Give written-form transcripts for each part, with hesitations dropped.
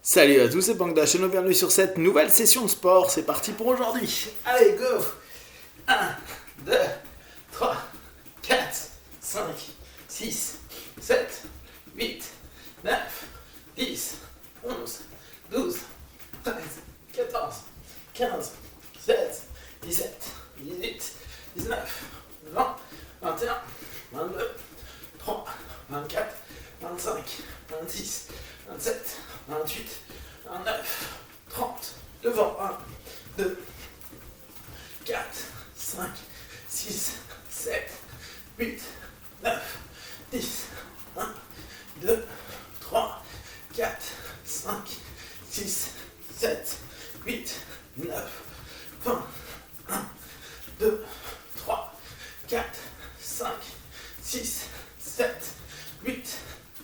Salut à tous, c'est Bangdash et bienvenue sur cette nouvelle session de sport. C'est parti pour aujourd'hui. Allez, go! 1, 2, 3, 4, 5, 6, 7, 8, 9, 10, 11, 12, 13, 14, 15, 16, 17, 18, 19, 20, 21, 22, 3, 24, 25, 26, 27, 28, 29, 30, devant 1, 2, 4, 5, 6, 7, 8, 9, 10, 1, 2, 3, 4, 5, 6, 7, 8, 9, 20, 1, 2, 3, 4, 5, 6, 7, 8,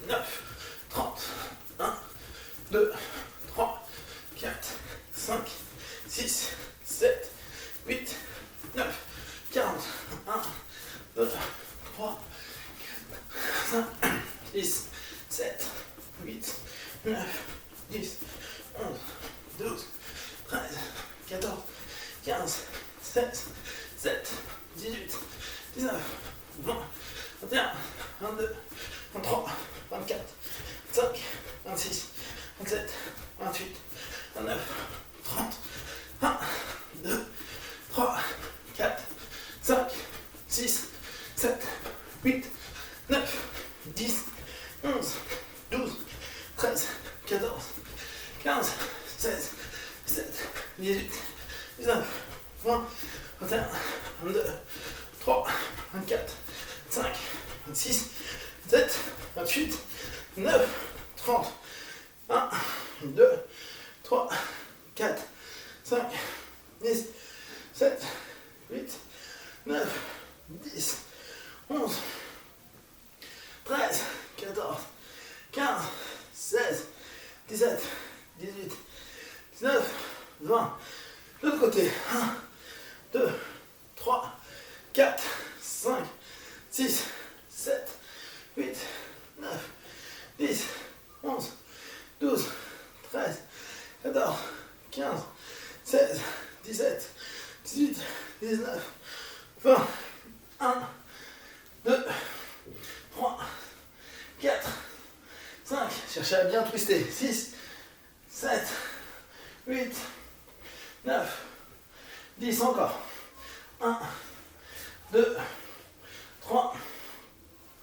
9, 30, 1, 2, 3, 4, 5, 6, 7, 8, 9, 40, 1, 2, 3, 4, 5, 6, 7, 8, 9, 10, 11, 12, 13, 14, 15, 16, 17, 18, 19, 20, 21, 22, 23, 24, 25, 26, 27, 28, 29, 30, 1, 2, 3, 4, 5, 6, 7, 8, 9, 10, 11, 12, 13, 14, 15, 16, 17, 18, 19, 20, 21, 22, 3, 24, 25, 26, 27, 28, 9, 30, 1, 2, 3, 4, 5, 10, 7, 8, 9, 10, 11, 13, 14, 15, 16, 17, 18, 19, 20. L'autre côté. 1, 2, 3, 4, 5, 6, 7, 8, 9, 10, 11, 12, 13, 14, 15, 16, 17, 18, 19, 20, 1, 2, 3, 4, 5, cherchez à bien twister, 6, 7, 8, 9, 10 encore, 1, 2, 3,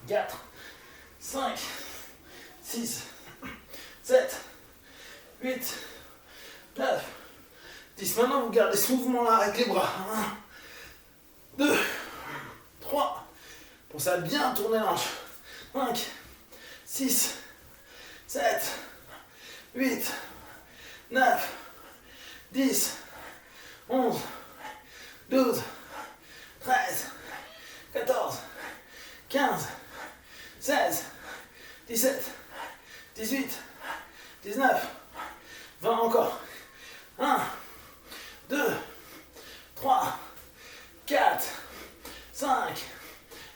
4, 5, 6, 7, 8, 9, 10. Maintenant, vous gardez ce mouvement-là avec les bras. 1, 2, 3. Pensez à bien tourner l'hanche. 5, 6, 7, 8, 9, 10, 11, 12, 13, 14, 15, 16, 17, 18, 19, 20 encore. 1, 2, 3, 4, 5,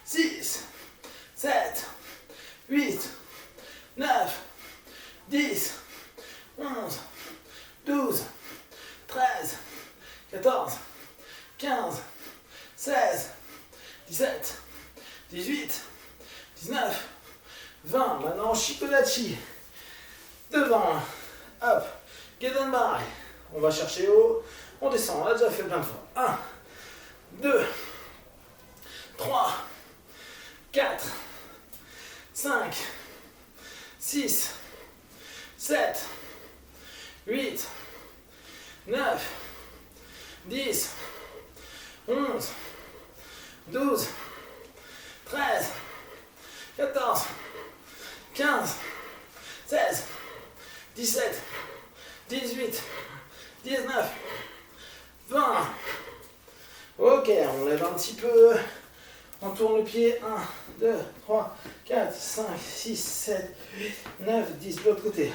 6, 7, 8, 9, 10, 11, 12, 13, 14, 15, 16, 17, 18, 19, 20. Maintenant, Shikodachi. Devant. Hop. Gedenbari. On va chercher haut. On descend. On l'a déjà fait plein de fois. 1, 2, 3, 4, 5, 6, 7, 8, 9, 10, 11, 12, 13, 14, 15, 16, 17, 18, 19, 20. Ok, on lève un petit peu. On tourne le pied. 1, 2, 3, 4, 5, 6, 7, 8, 9, 10. De l'autre côté.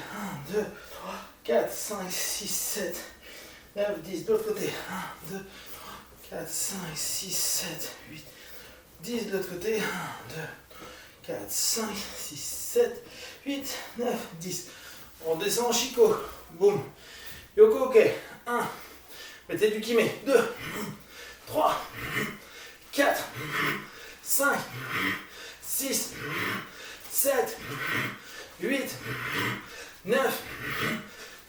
1, 2, 3, 4, 5, 6, 7, 9, 10. De l'autre côté. 1, 2, 3, 4, 5, 6, 7, 8, 10. De l'autre côté. 1, 2, 4, 5, 6, 7, 8, 9, 10. On descend en Chico. boum. Yoko, ok. 1. Mettez du kiné. 2, 3, 4, 5, 6, 7, 8, 9,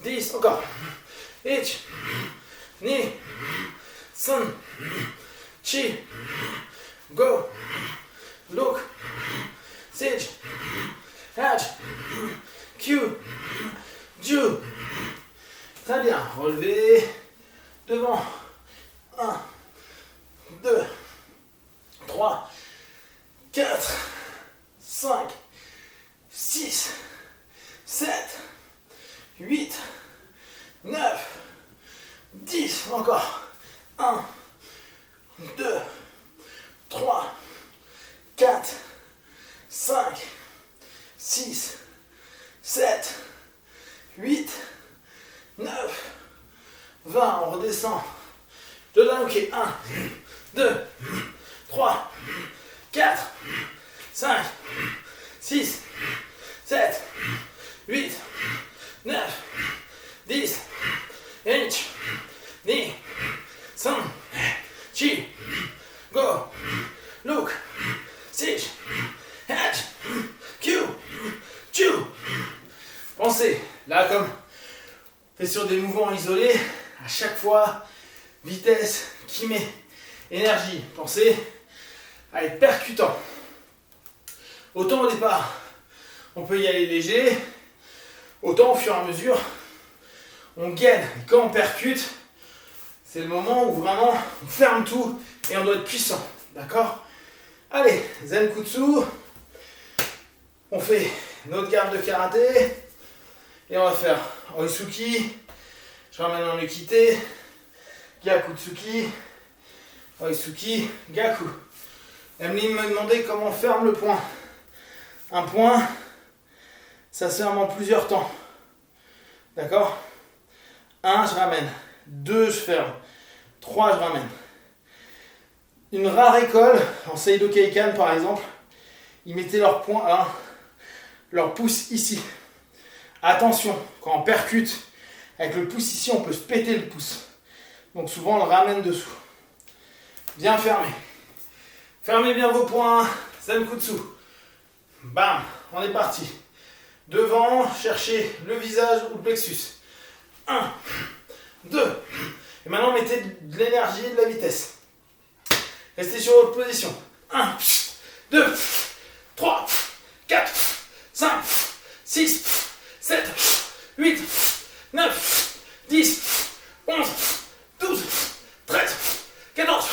10. Encore. Ich, ni, sun, chi, go, look, sit, hatch, Q, Ju. Très bien. Relevez. Devant. 1, 2, 3, 4, 5, 6, 7, 8, 9, 10. Encore. 1, 2, 3, 4, 5, 6, 7, 8, 9, 20. On redescend. De là, ok. 1, 2, 3, 4, 5, 6, 7, 8, 9, 10. Inch, knee, sun, chi, go, look, sit, hatch, Q, chew. Pensez, là comme on fait sur des mouvements isolés, à chaque fois, vitesse, kiné, énergie. Pensez à être percutant. Autant au départ, on peut y aller léger, autant au fur et à mesure, on gaine. Et quand on percute, c'est le moment où vraiment on ferme tout et on doit être puissant. D'accord? Allez, Zenkutsu. On fait notre garde de karaté. Et on va faire Oisuki. Je ramène en Ukite. Gyakutsuki. Oisuki. Gaku. Emeline me demandait comment on ferme le point. Un point, ça se ferme en plusieurs temps. D'accord? 1, je ramène. 2, je ferme. 3, je ramène. Une rare école, en Seido Keikan par exemple, ils mettaient leur poing, hein, leur pouce ici. Attention, quand on percute, avec le pouce ici, on peut se péter le pouce. Donc souvent, on le ramène dessous. Bien fermé. Fermez bien vos poings. Zenkutsu. Bam, on est parti. Devant, cherchez le visage ou le plexus. 1, 2. Et maintenant, mettez de l'énergie et de la vitesse. Restez sur votre position. 1, 2, 3, 4, 5, 6, 7, 8, 9, 10, 11, 12, 13, 14,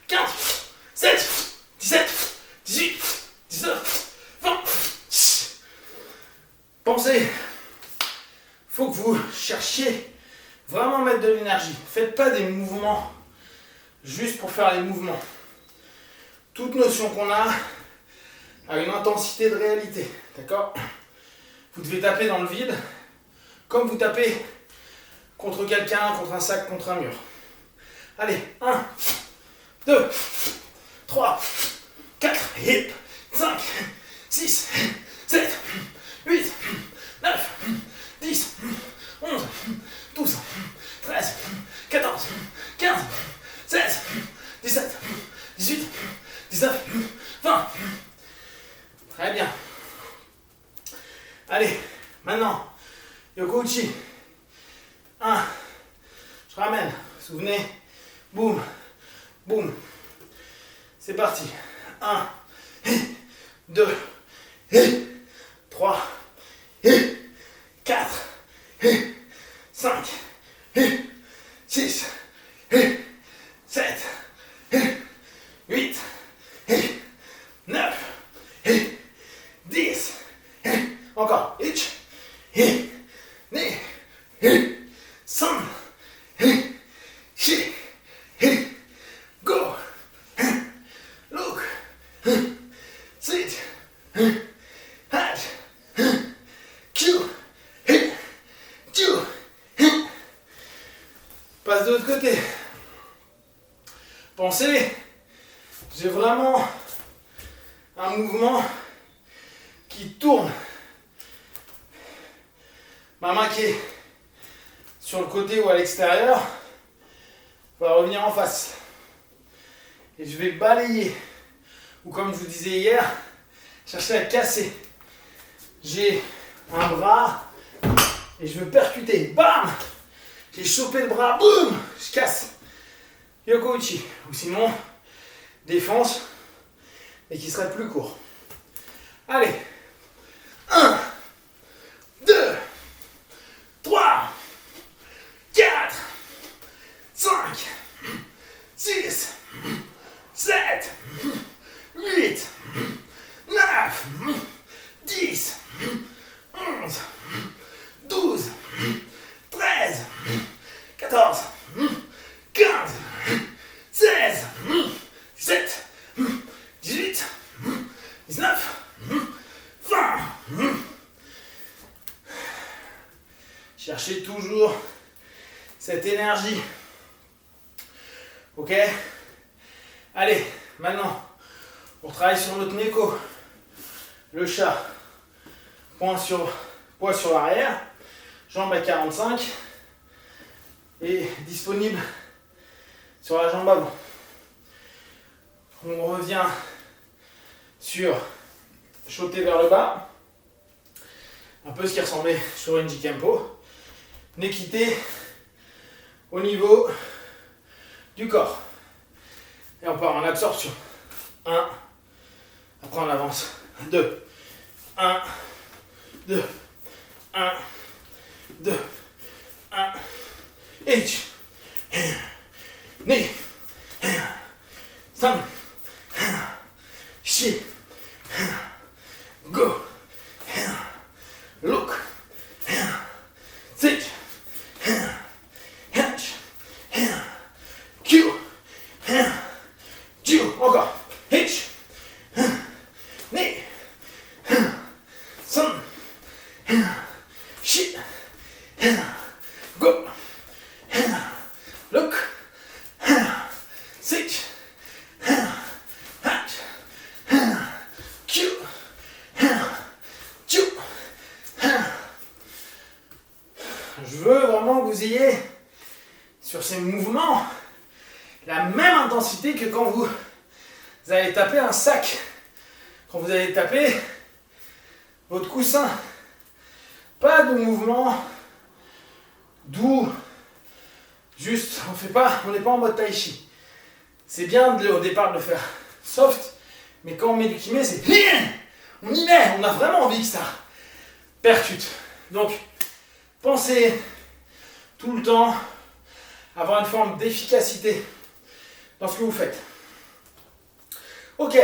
15, 16, 17, 18, 19, 20. Pensez, faut que vous cherchiez vraiment mettre de l'énergie. Faites pas des mouvements juste pour faire les mouvements. Toute notion qu'on a une intensité de réalité. D'accord? Vous devez taper dans le vide comme vous tapez contre quelqu'un, contre un sac, contre un mur. Allez, 1, 2, 3, 4, hip, 5, 6, 7, 8, 9, 10, 11, 12, 13, 14, 15, 16, 17, 18, 19, 20. Très bien. Allez, maintenant, Yoko Uchi. 1, je ramène, souvenez, boum, boum. C'est parti. 1, 2, 3, 4, 5, 6, 7, 8, 9, 10. Encore. Ich, ni, san, chi, go, look, sit, hatch, Q, Q. Passe de l'autre côté. Pensez, j'ai vraiment un mouvement qui tourne. Ma main qui est sur le côté ou à l'extérieur, on va revenir en face. Et je vais balayer, ou comme je vous disais hier, chercher à casser. J'ai un bras et je veux percuter. Bam! J'ai chopé le bras, boum! Je casse. Yoko Uchi. Ou sinon, défense, et qui serait plus court. Allez. 1, 2, 3, 4, 5, 6, 7, 8, 9, 10, 11, 12, 13, 14, 15, 16, 17, 18, 19, 20. Cherchez toujours cette énergie. Ok? Allez, maintenant, on travaille sur notre neko. Le chat. Poids sur l'arrière. Jambe à 45. Et disponible sur la jambe avant. On revient sur sauter vers le bas. Un peu ce qui ressemblait sur une Jikempo. Nekité au niveau du corps. Et on part en absorption. 1. Après on avance. 2. 1. 2. 1. 2. 1. H. Ni. 3. 4. Go. Look. Sit. Hatch. Q. Q. Encore. Hitch. Knee. Sun. Shit. Go. Look. Sit. Hatch. Q. Q. Je veux vraiment que vous ayez sur ces mouvements la même intensité que quand vous allez taper un sac, quand vous allez taper votre coussin. Pas de mouvement doux, juste, on n'est pas en mode tai chi. C'est bien au départ de le faire soft, mais quand on met du kiné, c'est on y met, on a vraiment envie que ça percute. Donc, pensez tout le temps à avoir une forme d'efficacité dans ce que vous faites. Ok,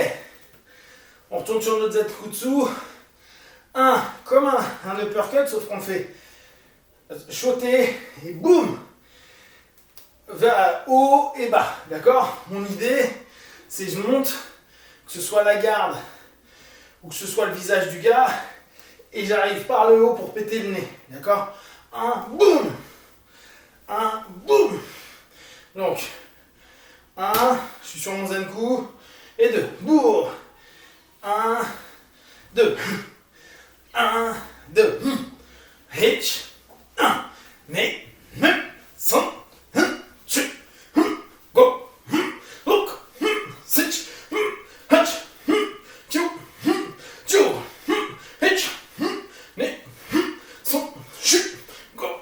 on retourne sur notre Zetkutsu. Comme un uppercut, sauf qu'on le fait sauter et boum, vers haut et bas, d'accord? Mon idée, c'est que je monte, que ce soit la garde ou que ce soit le visage du gars, et j'arrive par le haut pour péter le nez, d'accord? Boum, boum. Donc, je suis sur mon Zenku, et 2, boum, 2, 2, hitch, nez, son, chu, go, look, sit, hatch, chu, chu, hitch, nez, son, chu, go,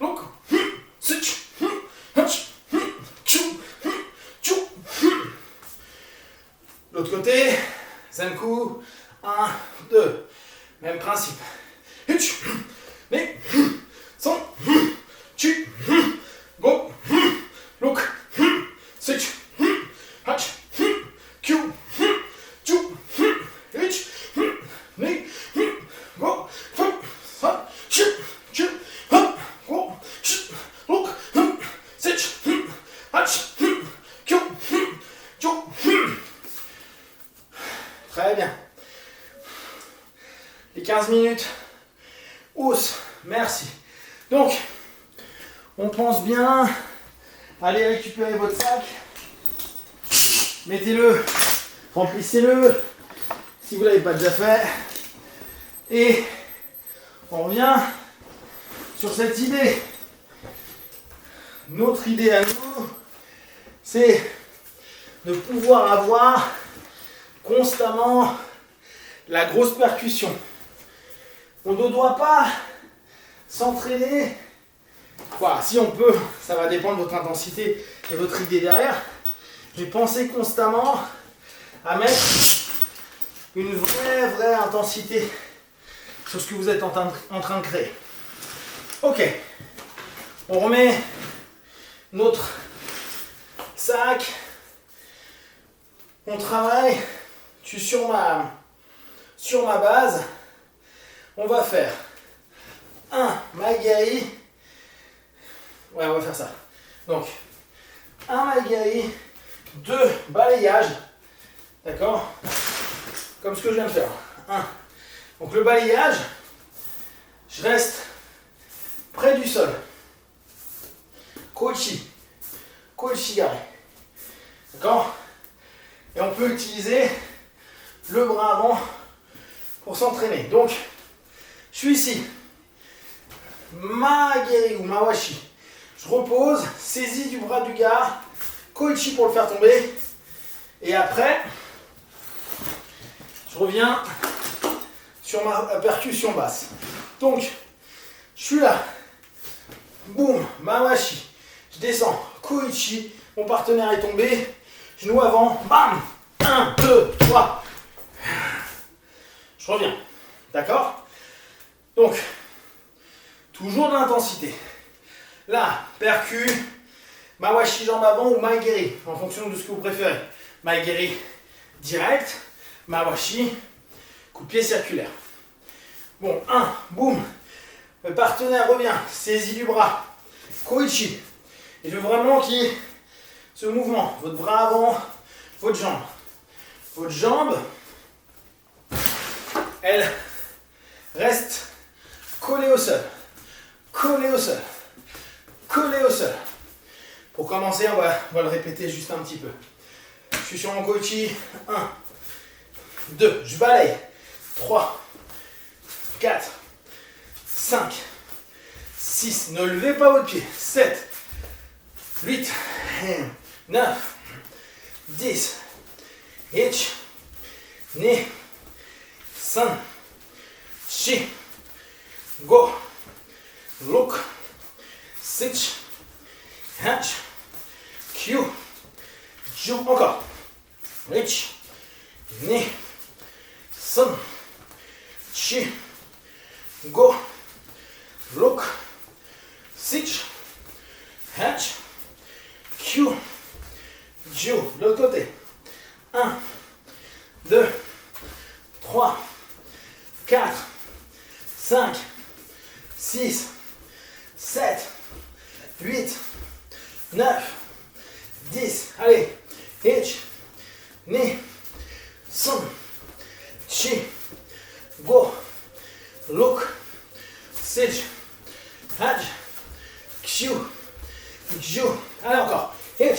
look, sit, hatch, chu, chu. L'autre côté, Zenku, 1, 2. Même principe. Hitch, nez, son, chu, go, look, switch, hatch, q, chu, hitch, nez, go, chu, chu, go, look, switch, hatch, q, chu. Très bien. Les 15 minutes, hausse, merci. Donc, on pense bien, allez récupérer votre sac, mettez-le, remplissez-le, si vous ne l'avez pas déjà fait, et on revient sur cette idée Notre idée à nous, c'est de pouvoir avoir constamment la grosse percussion. On ne doit pas s'entraîner. Voilà, si on peut, ça va dépendre de votre intensité et votre idée derrière. Mais pensez constamment à mettre une vraie intensité sur ce que vous êtes en train de créer. Ok, on remet notre sac. On travaille. Je suis sur ma base. On va faire un Maigari. Ouais, on va faire ça. Donc, un Maigari, 2 balayages. D'accord? Comme ce que je viens de faire. 1. Donc, le balayage, je reste près du sol. Koichi. Koichigari. D'accord? Et on peut utiliser le bras avant pour s'entraîner. Donc, je suis ici. Maigari ou Mawashi. Je repose, saisie du bras du gars. Koichi pour le faire tomber. Et après, je reviens sur ma percussion basse. Donc, je suis là. Boum, Mawashi. Je descends. Koichi. Mon partenaire est tombé. Genou avant. Bam. 1, 2, 3. Je reviens. D'accord? Donc, toujours de l'intensité. Là, percu, Mawashi jambe avant ou Maigari, en fonction de ce que vous préférez. Maigari direct, Mawashi, coup de pied circulaire. Bon, 1, boum. Le partenaire revient, saisie du bras. Koichi. Et je veux vraiment qu'il y ait ce mouvement. Votre bras avant, votre jambe. Votre jambe, elle reste collée au sol. Collée au sol. Collée au sol. Pour commencer, on va le répéter juste un petit peu. Je suis sur mon Koichi. 1, 2, je balaye. 3, 4, 5, 6, ne levez pas votre pied. 7, 8, 9, 10, 1, 2, 3, 4, 5, 6, 7, 8, 9, 10. Encore. 1, 2, 3, 4, 5, 6, 7, 8, 10. De l'autre côté. 1, 2, 3, 4, 5, 6, 7, 8, 9, 10. Allez. 1, 2, 3, 4, 5, 6, 7, 8, 10. Allez encore. 1, 2,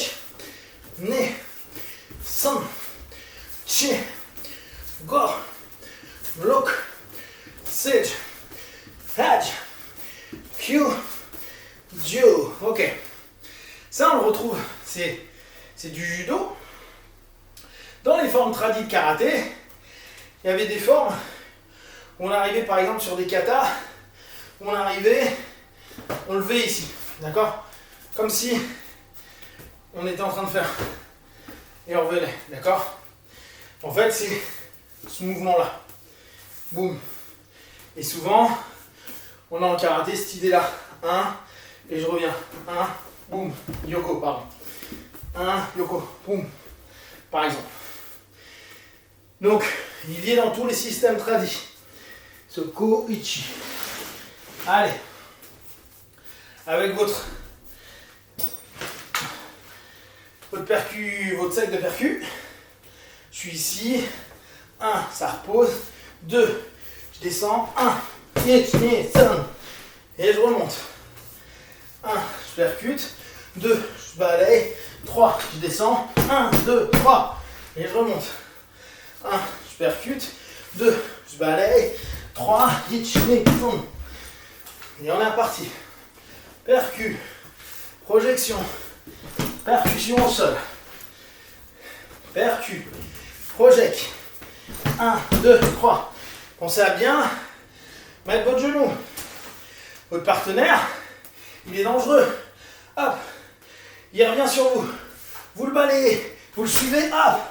3, 4, 5, 6, 7, 8, 10. Ok. Ça, on le retrouve. C'est du judo. Dans les formes tradies de karaté, il y avait des formes où on arrivait par exemple sur des katas, où on arrivait, on levait ici. D'accord? Comme si on était en train de faire. Et on revenait. D'accord? En fait, c'est ce mouvement-là. Boum. Et souvent, on a en karaté cette idée-là. 1, et je reviens. 1, boum. Yoko, pardon. 1, yoko, boum. Par exemple. Donc, il y est dans tous les systèmes tradis. Ce Koichi. Allez. Avec votre sac de percu. Je suis ici. 1, ça repose. 2, je descends. 1, et je remonte. 1, je percute. 2, je balaye. 3, je descends. 1, 2, 3. Et je remonte. 1, je percute. 2, je balaye. 3, et on est reparti. Percu. projection, percussion au sol. Percu, project. 1, 2, 3. Pensez à bien mettre votre genou. Votre partenaire, il est dangereux. Hop, il revient sur vous. Vous le balayez, vous le suivez, hop.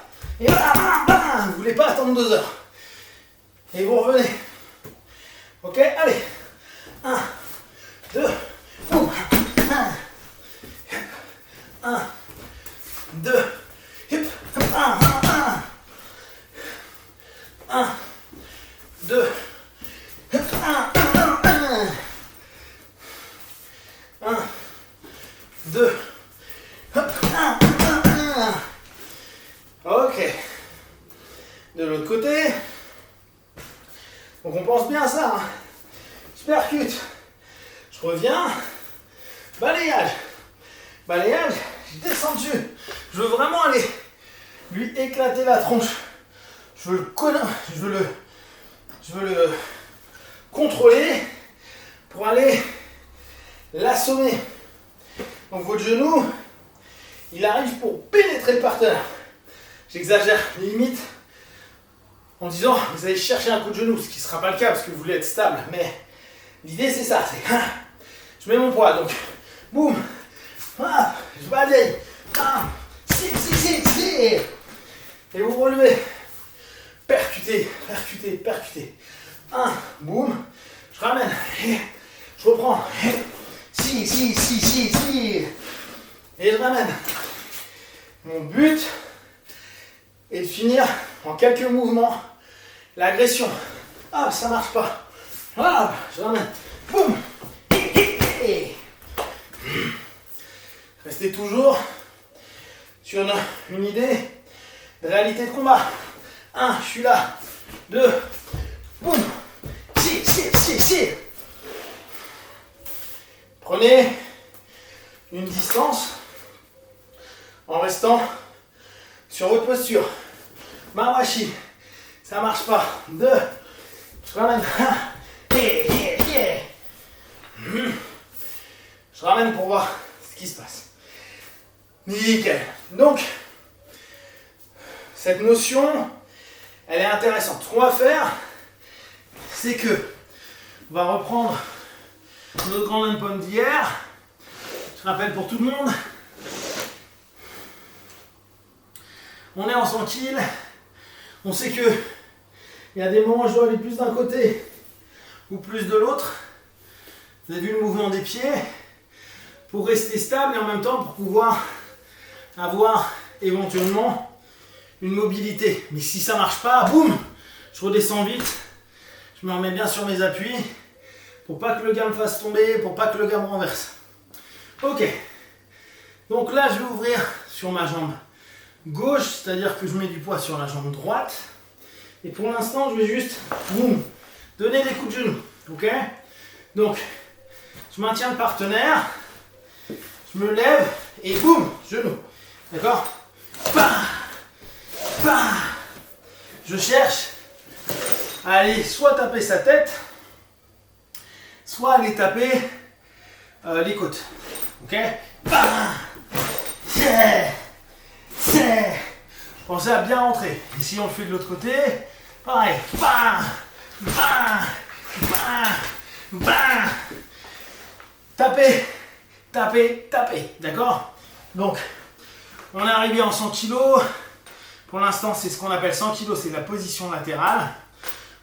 Et voilà, vous ne voulez pas attendre 2 heures. Et vous revenez. Ok, allez. 1, 2, 1, 2, 1, 2, 1, 2, ok. De l'autre côté. Donc on pense bien à ça. Hein. Je percute. Je reviens. Balayage. Balayage. Je descends dessus. Je veux vraiment aller lui éclater la tronche. Je veux le contrôler pour aller l'assommer. Donc votre genou, il arrive pour pénétrer le partenaire. J'exagère limite en disant vous allez chercher un coup de genou, ce qui ne sera pas le cas parce que vous voulez être stable. Mais l'idée c'est ça, c'est je mets mon poids, donc boum, je balaye, si, et vous relevez, percutez, percutez, percutez. Boum, je ramène, je reprends, si, et je ramène. Mon but est de finir en quelques mouvements l'agression. Ça marche pas. Je ramène, boum, restez toujours sur une idée de réalité de combat. 1, je suis là. 2, boum, si. Prenez une distance en restant sur votre posture. Mawashi, ça marche pas. 2, je ramène. Je ramène pour voir ce qui se passe. Nickel. Donc, cette notion, elle est intéressante. Ce qu'on va faire, c'est que on va reprendre notre grand endpoint d'hier. Je rappelle pour tout le monde. On est en 100 kg. On sait que il y a des moments où je dois aller plus d'un côté ou plus de l'autre. Vous avez vu le mouvement des pieds pour rester stable et en même temps pour pouvoir avoir éventuellement une mobilité. Mais si ça ne marche pas, boum, je redescends vite. Je me remets bien sur mes appuis pour pas que le gars me fasse tomber, pour pas que le gars me renverse. Ok. Donc là, je vais ouvrir sur ma jambe gauche, c'est-à-dire que je mets du poids sur la jambe droite. Et pour l'instant, je vais juste boum, donner des coups de genoux. Ok? Donc, je maintiens le partenaire. Je me lève et boum, genou. D'accord? Je cherche à aller soit taper sa tête, soit aller taper les côtes. Ok? Pensez à bien rentrer. Et si on le fait de l'autre côté, pareil. Taper. D'accord? Donc, on est arrivé en 100 kg. Pour l'instant, c'est ce qu'on appelle 100 kg, c'est la position latérale.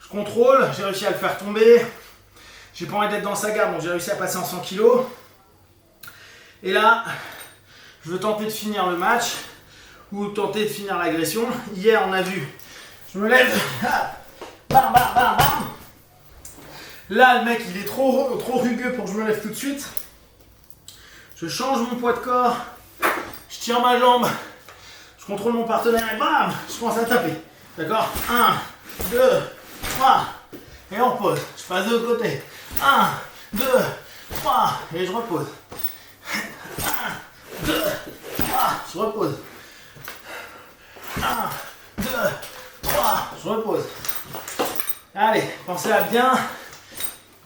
Je contrôle, j'ai réussi à le faire tomber. J'ai pas envie d'être dans sa garde, donc j'ai réussi à passer en 100 kg. Et là, je veux tenter de finir le match ou tenter de finir l'agression. Hier, on a vu, je me lève, bam. Là, le mec, il est trop rugueux pour que je me lève tout de suite. Je change mon poids de corps, je tiens ma jambe, je contrôle mon partenaire et bam, je commence à taper. D'accord? 1, 2, 3, et on repose. Je passe de l'autre côté. 1, 2, 3, et je repose. 1, 2, 3, je repose. 1, 2, 3, je repose. Allez, pensez à bien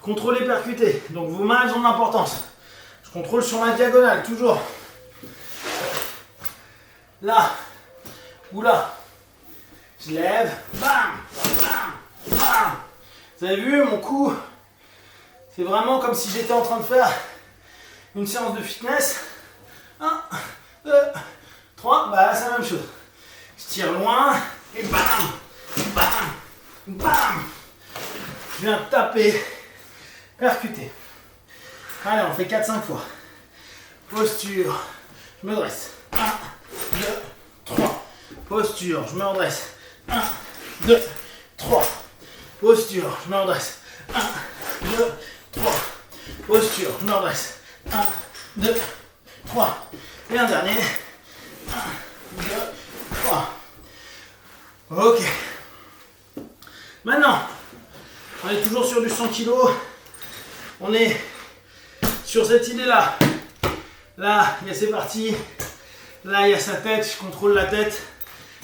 contrôler, percuter. Donc vos mains ont de l'importance. Je contrôle sur ma diagonale, toujours. Là, ou là. Je lève, bam, bam, bam. Vous avez vu, mon cou, c'est vraiment comme si j'étais en train de faire une séance de fitness. 1, 2, 3, bah c'est la même chose. Je tire loin, et bam, bam, bam. Je viens taper, percuter. Allez, on fait 4-5 fois. Posture, je me dresse. 1, 2, 3. Posture, je me redresse. 1, 2, 3. Posture, je me redresse. 1, 2, 3. Posture, je me redresse. 1, 2, 3. Et un dernier. 1, 2, 3. Ok. Maintenant, on est toujours sur du 100 kg. On est sur cette idée-là. Là, il y a ses parties. Là, il y a sa tête. Je contrôle la tête.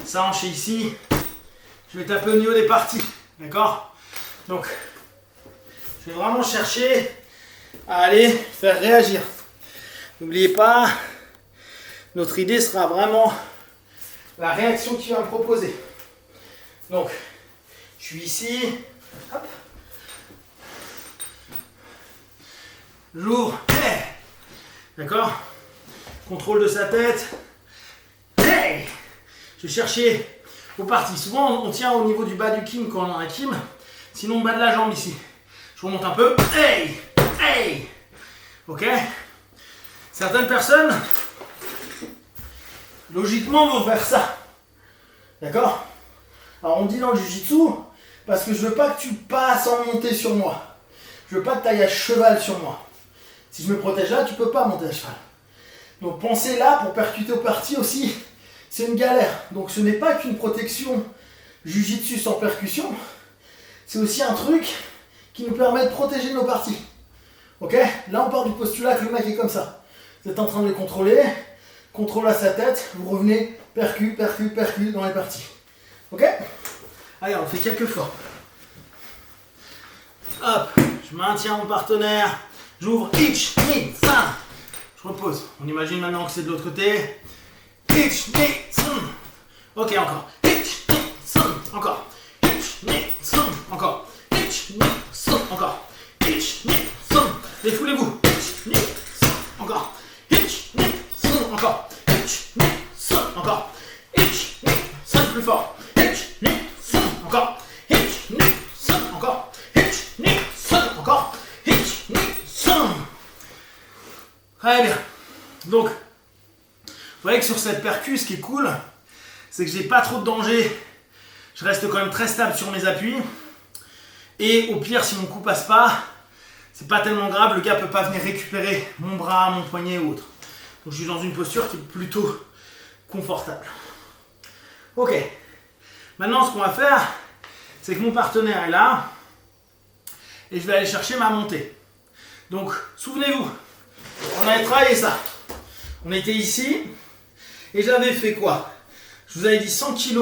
Sa hanche est ici. Je vais taper au niveau des parties. D'accord? Donc, je vais vraiment chercher à aller faire réagir. N'oubliez pas, notre idée sera vraiment la réaction qu'il va me proposer. Donc, je suis ici. Hop. J'ouvre. Hey. D'accord? Contrôle de sa tête. Hey. Je vais chercher aux parties. Souvent, on tient au niveau du bas du kim quand on a un kim. Sinon, au bas de la jambe ici. Je remonte un peu. Hey. Hey. Ok? Certaines personnes, logiquement, vont faire ça. D'accord? Alors, on dit dans le jiu-jitsu, parce que je veux pas que tu passes en montée sur moi. Je veux pas que tu ailles à cheval sur moi. Si je me protège là, tu peux pas monter à cheval. Donc, pensez là pour percuter aux parties aussi. C'est une galère. Donc, ce n'est pas qu'une protection jiu-jitsu sans percussion. C'est aussi un truc qui nous permet de protéger nos parties. Ok? Là, on part du postulat que le mec est comme ça. Vous êtes en train de le contrôler. Contrôle à sa tête. Vous revenez percu, percu, percu dans les parties. Ok? Allez, on fait quelques fois. Hop. Je maintiens mon partenaire. J'ouvre. Ich, ni, san. Je repose. On imagine maintenant que c'est de l'autre côté. Ich, ni, san. Ok, encore. Ich, ni, san. Encore. Ich, ni, san. Encore. Ich, ni, san. Encore. Ich, ni, san. Défoulez-vous. Ich, ni, san. Encore. Ich, ni, san. Encore. Ich, ni, san. Encore. Ich, ni, san. Plus fort. Ich, ni, san. Encore. Ich, ni, san. Encore. Ich, ni, san. Encore. Ich, ni, san. Très bien. Donc, vous voyez que sur cette percu, ce qui est cool, c'est que j'ai pas trop de danger. Je reste quand même très stable sur mes appuis. Et au pire, si mon coup passe pas, c'est pas tellement grave, le gars peut pas venir récupérer mon bras, mon poignet ou autre. Donc je suis dans une posture qui est plutôt confortable. Ok. Maintenant, ce qu'on va faire, c'est que mon partenaire est là. Et je vais aller chercher ma montée. Donc, souvenez-vous, on avait travaillé ça. On était ici. Et j'avais fait quoi? Je vous avais dit 100 kg.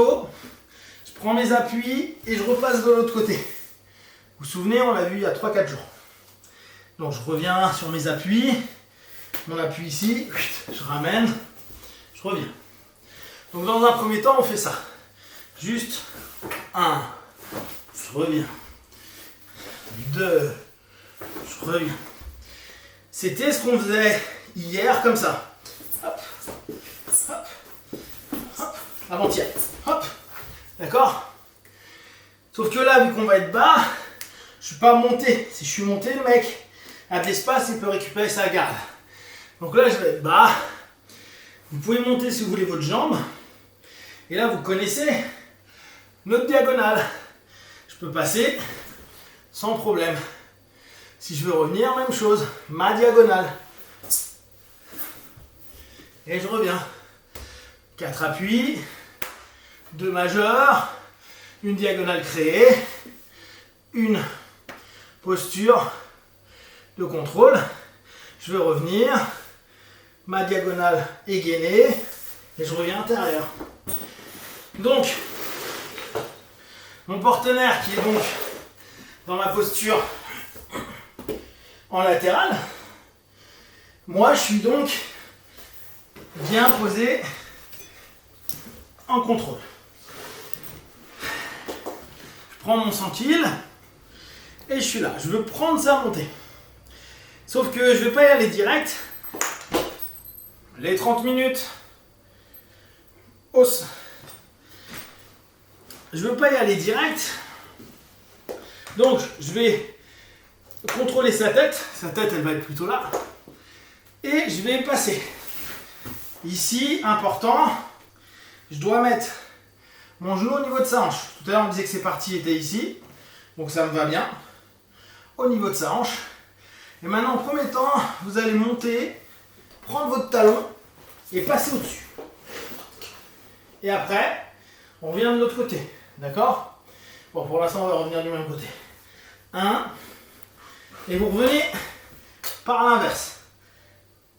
Je prends mes appuis et je repasse de l'autre côté. Vous vous souvenez, on l'a vu il y a 3-4 jours. Donc je reviens sur mes appuis. Mon appui ici. Je ramène. Je reviens. Donc dans un premier temps, on fait ça. Juste 1. Je reviens. 2. Je reviens. C'était ce qu'on faisait hier comme ça. Hop. Hop. Hop. Avant-hier. Hop. D'accord? Sauf que là, vu qu'on va être bas, je ne suis pas monté. Si je suis monté, le mec a de l'espace, il peut récupérer sa garde. Donc là, je vais être bas. Vous pouvez monter si vous voulez votre jambe. Et là, vous connaissez notre diagonale. Je peux passer sans problème. Si je veux revenir, même chose. Ma diagonale. Et je reviens. 4 appuis. 2 majeurs. Une diagonale créée. Une posture de contrôle. Je veux revenir. Ma diagonale est gainée. Et je reviens intérieur. Donc, mon partenaire qui est donc dans ma posture en latéral, Moi, je suis donc bien posé en contrôle. Je prends mon 100 kg et je suis là. Je veux prendre sa montée. Sauf que je ne vais pas y aller direct. Les 30 minutes, hausse. Je ne veux pas y aller direct. Donc, je vais contrôler sa tête. Sa tête, elle va être plutôt là. Et je vais passer. Ici, important, je dois mettre mon genou au niveau de sa hanche. Tout à l'heure, on disait que ces parties étaient ici. Donc, ça me va bien. Au niveau de sa hanche. Et maintenant, en premier temps, vous allez monter, prendre votre talon et passer au-dessus. Et après, on revient de l'autre côté. D'accord? Bon, pour l'instant, on va revenir du même côté. 1. Et vous revenez par l'inverse.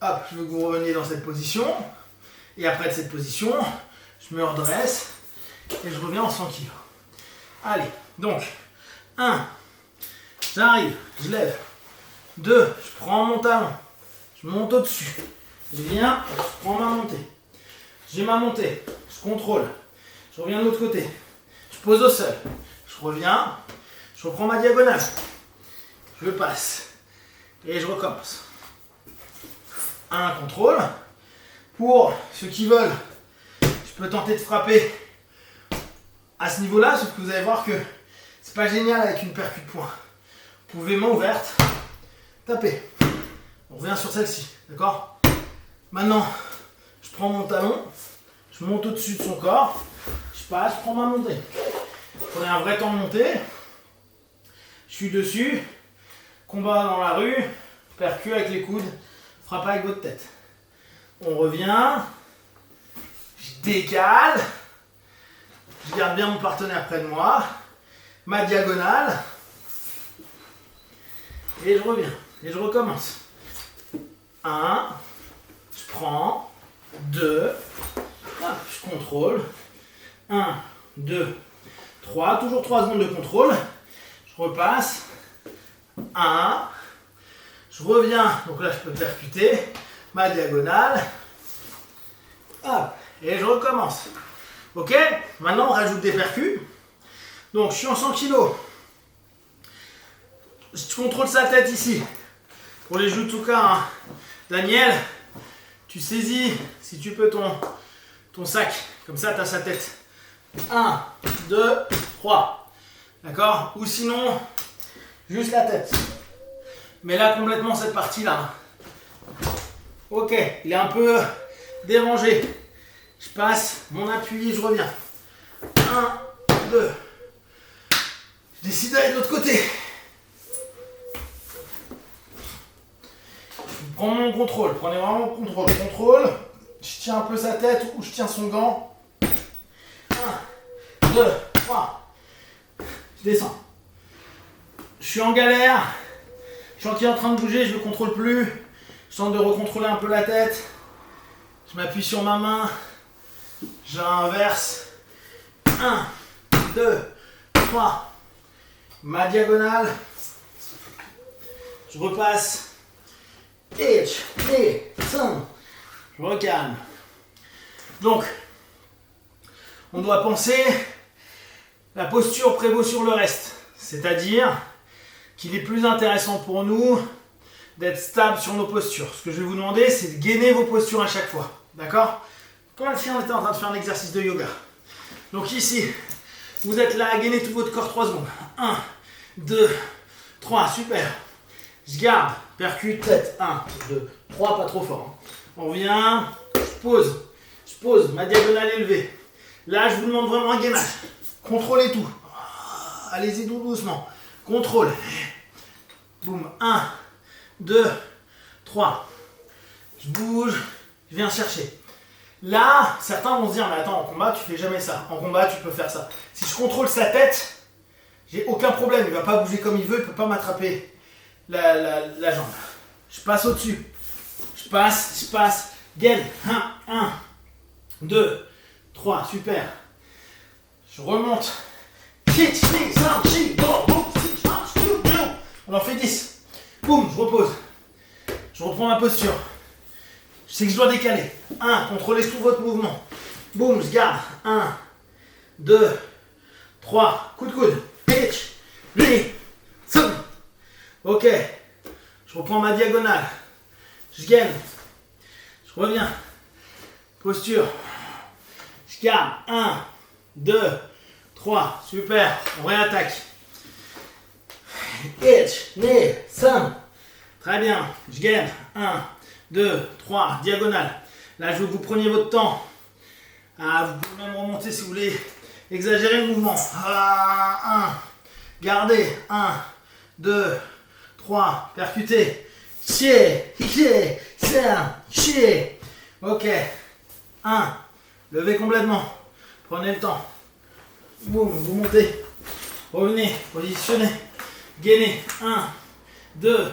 Hop, je veux que vous reveniez dans cette position. Et après de cette position, je me redresse et je reviens en 100 kg. Allez, donc, 1. J'arrive, je lève. 2. Je prends mon talon. Je monte au-dessus. Je viens, je prends ma montée. J'ai ma montée. Je contrôle. Je reviens de l'autre côté. Je pose au sol. Je reviens. Je reprends ma diagonale. Je passe. Et je recommence. Un contrôle. Pour ceux qui veulent, je peux tenter de frapper à ce niveau-là, sauf que vous allez voir que c'est pas génial avec une percute point. Vous pouvez, main ouverte, taper. On revient sur celle-ci, d'accord? Maintenant, je prends mon talon, je monte au-dessus de son corps, je passe, je prends ma montée. Prenez un vrai temps de montée. Je suis dessus. Combat dans la rue, percu avec les coudes, frappe avec votre tête. On revient, je décale, je garde bien mon partenaire près de moi, ma diagonale, et je reviens, et je recommence. 1, je prends, 2, je contrôle, 1, 2, 3, toujours 3 secondes de contrôle, je repasse, 1, je reviens, donc là je peux percuter, ma diagonale, hop, et je recommence. Ok, maintenant on rajoute des percus. Donc je suis en 100 kg. Je contrôle sa tête ici. Pour les judokas, hein. Daniel, tu saisis, si tu peux, ton sac. Comme ça, tu as sa tête. 1, 2, 3. D'accord? Ou sinon, juste la tête. Mais là, complètement cette partie-là. Ok, il est un peu dérangé. Je passe, mon appui et je reviens. 1, 2. Je décide d'aller de l'autre côté. Je prends mon contrôle. Prenez vraiment mon contrôle. Contrôle. Je tiens un peu sa tête ou je tiens son gant. 1, 2, 3. Je descends. Je suis en galère. Je suis en train de bouger, je ne le contrôle plus. Je tente de recontrôler un peu la tête. Je m'appuie sur ma main. J'inverse. 1, 2, 3. Ma diagonale. Je repasse. Et je recalme. Donc, on doit penser la posture prévaut sur le reste. C'est-à-dire qu'il est plus intéressant pour nous d'être stable sur nos postures. Ce que je vais vous demander, c'est de gainer vos postures à chaque fois. D'accord? Comme si on était en train de faire un exercice de yoga. Donc ici, vous êtes là à gainer tout votre corps 3 secondes. 1, 2, 3, super. Je garde, percute, tête. 1, 2, 3, pas trop fort. On revient, je pose, ma diagonale élevée. Là, je vous demande vraiment un gainage. Contrôlez tout. Allez-y doucement. Contrôle. Boum. 1, 2, 3. Je bouge, je viens chercher. Là, certains vont se dire, mais attends, en combat, tu fais jamais ça. En combat, tu peux faire ça. Si je contrôle sa tête, j'ai aucun problème. Il ne va pas bouger comme il veut, il ne peut pas m'attraper la jambe. Je passe au-dessus. Je passe. Gaine. 1, 2, 3. Super. Je remonte. On en fait 10. Boum, je repose. Je reprends ma posture. Je sais que je dois décaler. 1, contrôlez tout votre mouvement. Boum, je garde. 1, 2, 3, coup de coude. Pitch, lui, soum. Ok, je reprends ma diagonale. Je gaine. Je reviens. Posture. Je garde. 1, 2, 3. Super. On réattaque. Hitch, knee, soum. Très bien. Je gaine. 1, 2, 3. Diagonale. Là, je veux que vous preniez votre temps. Vous pouvez même remonter si vous voulez exagérer le mouvement. 1. Gardez. 1, 2, 3. Percutez. Chier. Chier. Chier. Ok. 1. Levez complètement. Prenez le temps. Boum, vous montez. Revenez. Positionnez. Gainez. 1, 2,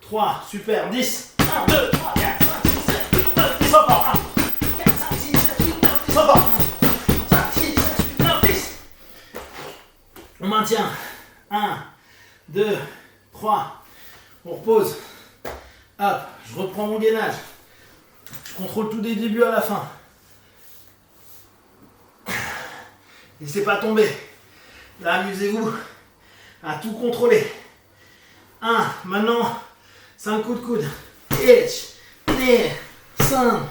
3. Super. 10. 1, 2, 3, 4, 5, 6, 7, 8, 9, 10 encore. 1, 4, 5, 6, 7, 8, 9, 10 encore. 5, 6, 7, 8, 9, 10. On maintient. 1, 2, 3. On repose. Hop. Je reprends mon gainage. Je contrôle tout des débuts à la fin. Laissez pas tomber. Là, amusez-vous à tout contrôler. 1. Maintenant, 5 coups de coude. Hitch, knee, 5,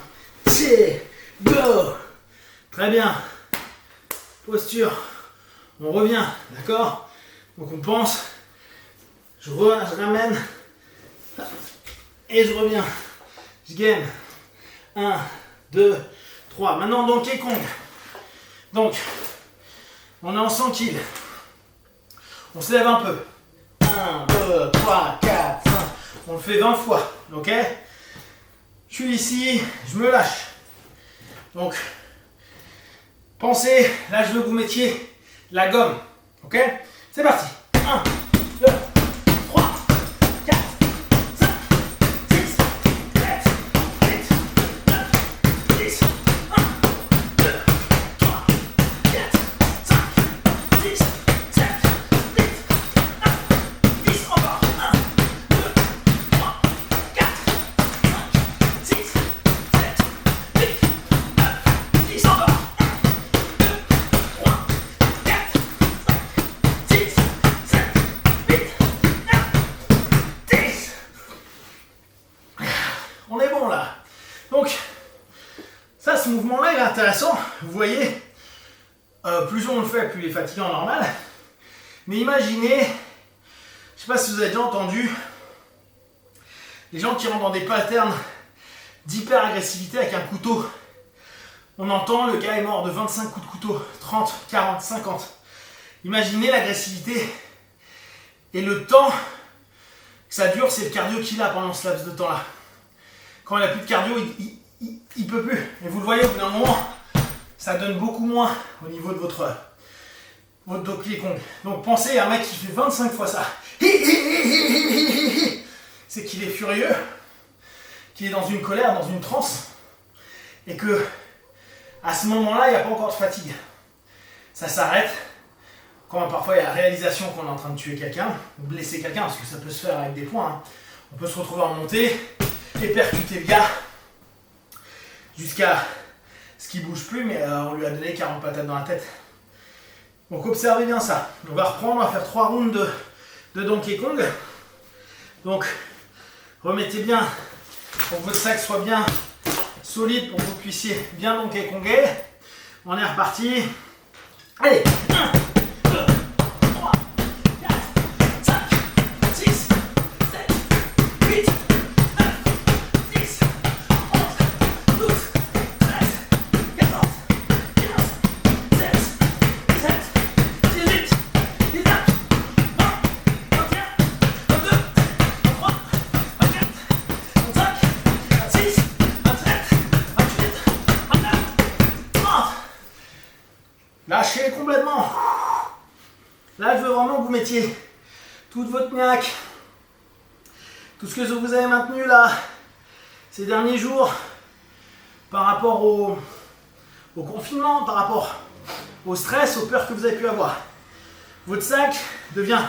6, go. Très bien. Posture. On revient, d'accord? Donc on pense. Je ramène. Et je reviens. Je gaine. 1, 2, 3. Maintenant, Donkey Kong. Donc, on est en 100 kills. On se lève un peu. 1, 2, 3, 4, 5. On le fait 20 fois. Ok? Je suis ici. Je me lâche. Donc, pensez. Là, je veux que vous mettiez la gomme. Ok? C'est parti. 1, 2, 3, 4, 5, 6, 7, 8, 9, 10. 1, 2, 3, 4, 5, 6, 7, 8, 9, 10. Encore. 1, 2, 3, 4, 5, 6, 7, 8, 9, 10. Encore. 1, 2, 3, 4, 5, 6, 7, 8, 9, 10. On est bon là. Donc, ça, ce mouvement-là, il est intéressant. Vous voyez, plus on le fait, plus il est fatigant normal. Mais imaginez, je ne sais pas si vous avez déjà entendu, les gens qui rentrent dans des patterns d'hyper-agressivité avec un couteau. On entend, le gars est mort de 25 coups de couteau, 30, 40, 50. Imaginez l'agressivité et le temps que ça dure, c'est le cardio qu'il a pendant ce laps de temps-là. Quand il n'a plus de cardio, il peut plus. Et vous le voyez, au bout d'un moment, ça donne beaucoup moins au niveau de votre Donkey Kong. Donc pensez à un mec qui fait 25 fois ça. C'est qu'il est furieux, qu'il est dans une colère, dans une transe, et que à ce moment-là, il n'y a pas encore de fatigue. Ça s'arrête quand parfois il y a la réalisation qu'on est en train de tuer quelqu'un, ou blesser quelqu'un, parce que ça peut se faire avec des points. Hein. On peut se retrouver en montée et percuter le gars jusqu'à ce qu'il bouge plus, mais on lui a donné 40 patates dans la tête. Donc observez bien ça. On va reprendre, on va faire 3 rounds de Donkey Kong. Donc remettez bien pour que votre sac soit bien solide, pour que vous puissiez bien Donkey Konger. On est reparti. Allez, 1, 2, 3, 4, 5, 6, 7, 8, 9, 10, 11, 12, 13, 14, 15, 16, 17, 18, 19, 20, 21, 22, 23, 24, 25, 26, 27, 28, 29, 30. Lâchez complètement. Là, je veux vraiment que vous mettiez toute votre niaque, tout ce que vous avez maintenu là, ces derniers jours, par rapport au confinement, par rapport au stress, aux peurs que vous avez pu avoir. Votre sac devient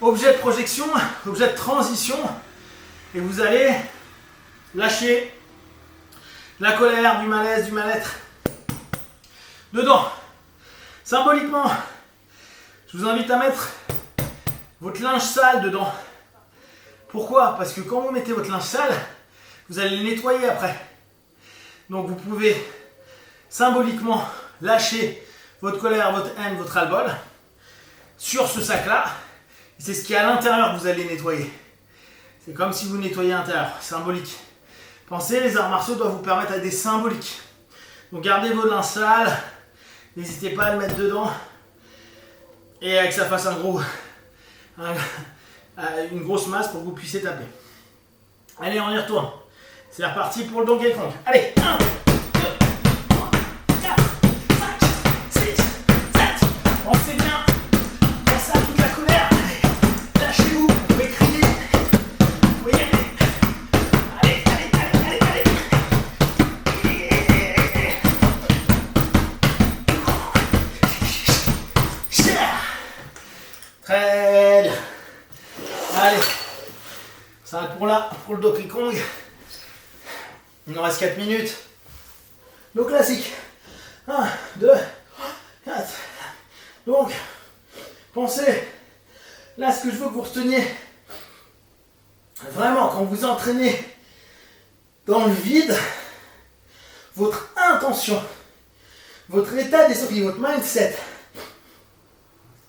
objet de projection, objet de transition, et vous allez lâcher la colère, du malaise, du mal-être dedans. Symboliquement, je vous invite à mettre votre linge sale dedans. Pourquoi? Parce que quand vous mettez votre linge sale, vous allez le nettoyer après. Donc vous pouvez symboliquement lâcher votre colère, votre haine, votre ras-le-bol sur ce sac-là. C'est ce qui est à l'intérieur que vous allez nettoyer. C'est comme si vous nettoyez l'intérieur, symbolique. Pensez, les arts martiaux doivent vous permettre à des symboliques. Donc gardez vos linges sales, n'hésitez pas à le mettre dedans et que ça fasse une grosse masse pour que vous puissiez taper. Allez, on y retourne. C'est reparti pour le Donkey Kong. Allez, 1, 2, 3, 4, 5, 6, 7. Pensez bien. Pensez à toute la colère. Allez, lâchez-vous. Vous pouvez crier. Vous pouvez y aller. Allez, allez, allez, allez, allez. Très bien. Allez. Ça va pour le Donkey Kong. Il nous reste 4 minutes. Le classique. 1, 2, 4. Donc, pensez, là ce que je veux que vous reteniez, vraiment quand vous entraînez dans le vide, votre intention, votre état d'esprit, votre mindset,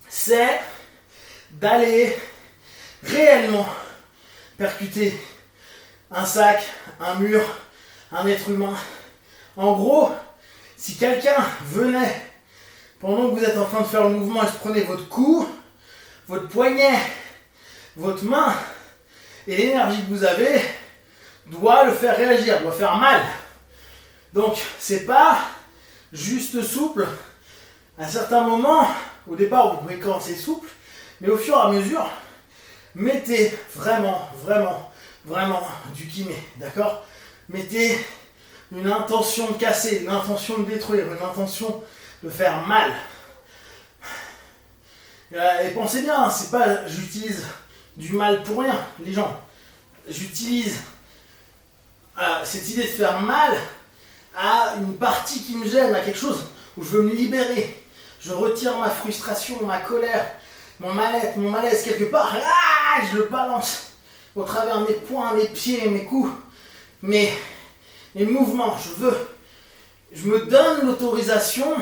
c'est d'aller réellement percuter un sac, un mur, un être humain. En gros, si quelqu'un venait pendant que vous êtes en train de faire le mouvement et se prenait votre cou, votre poignet, votre main et l'énergie que vous avez, doit le faire réagir, doit faire mal. Donc, c'est pas juste souple. À certains moments, au départ, vous pouvez commencer souple, mais au fur et à mesure, mettez vraiment du kiné, d'accord? Mettez une intention de casser, une intention de détruire, une intention de faire mal. Et pensez bien, c'est pas j'utilise du mal pour rien, les gens. J'utilise cette idée de faire mal à une partie qui me gêne, à quelque chose où je veux me libérer. Je retire ma frustration, ma colère, mon mal-être, mon malaise quelque part. Je le balance au travers de mes poings, mes pieds, mes coups, mes mouvements. Je me donne l'autorisation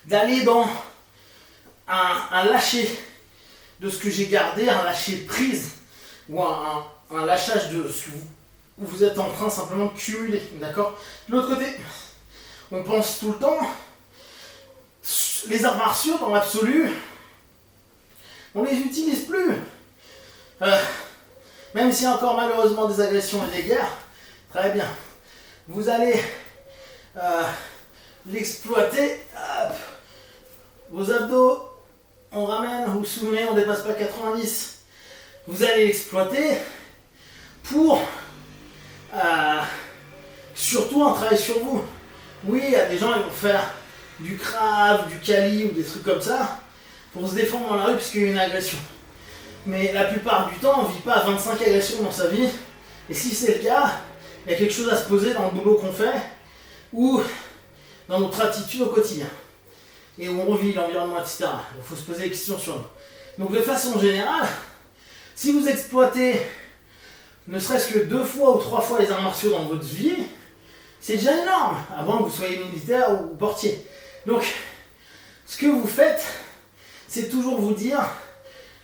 d'aller dans un lâcher de ce que j'ai gardé, un lâcher prise ou un lâchage de ce que vous êtes en train simplement de cumuler, d'accord? De l'autre côté, on pense tout le temps, les arts martiaux dans l'absolu, on les utilise plus. Même s'il y a encore malheureusement des agressions et des guerres, très bien. Vous allez l'exploiter. Vos abdos, on ramène, vous vous souvenez, on ne dépasse pas 90. Vous allez l'exploiter pour surtout un travail sur vous. Oui, il y a des gens qui vont faire du Krav, du Kali ou des trucs comme ça pour se défendre dans la rue puisqu'il y a une agression. Mais la plupart du temps, on ne vit pas 25 agressions dans sa vie. Et si c'est le cas, il y a quelque chose à se poser dans le boulot qu'on fait ou dans notre attitude au quotidien. Et où on revit l'environnement, etc. Il faut se poser des questions sur nous. Donc de façon générale, si vous exploitez ne serait-ce que 2 fois ou 3 fois les arts martiaux dans votre vie, c'est déjà énorme, avant que vous soyez militaire ou portier. Donc, ce que vous faites, c'est toujours vous dire,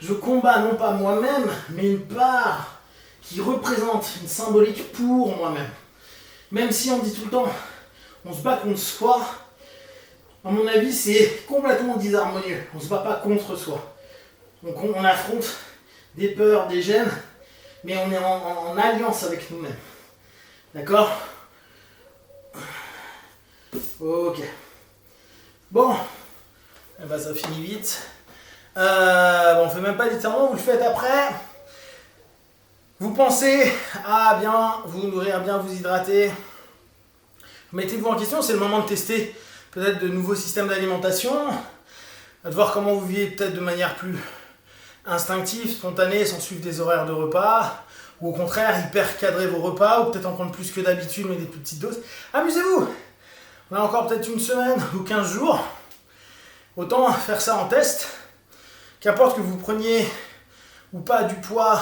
je combats non pas moi-même, mais une part qui représente une symbolique pour moi-même. Même si on dit tout le temps, on se bat contre soi, à mon avis, c'est complètement disharmonieux. On ne se bat pas contre soi. Donc on affronte des peurs, des gènes, mais on est en alliance avec nous-mêmes. D'accord? Ok. Bon. Eh ben, ça finit vite. On ne fait même pas littéralement, vous le faites après. Vous pensez à bien vous nourrir, bien vous hydrater. Mettez-vous en question, c'est le moment de tester peut-être de nouveaux systèmes d'alimentation, de voir comment vous vivez peut-être de manière plus instinctive, spontanée, sans suivre des horaires de repas, ou au contraire hyper cadrer vos repas, ou peut-être en prendre plus que d'habitude mais des plus petites doses. Amusez-vous. On a encore peut-être une semaine ou 15 jours. Autant faire ça en test. Qu'importe que vous preniez ou pas du poids,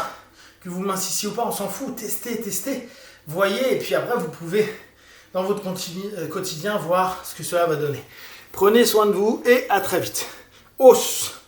que vous mincissiez ou pas, on s'en fout. Testez. Voyez, et puis après vous pouvez dans votre quotidien voir ce que cela va donner. Prenez soin de vous et à très vite. Os.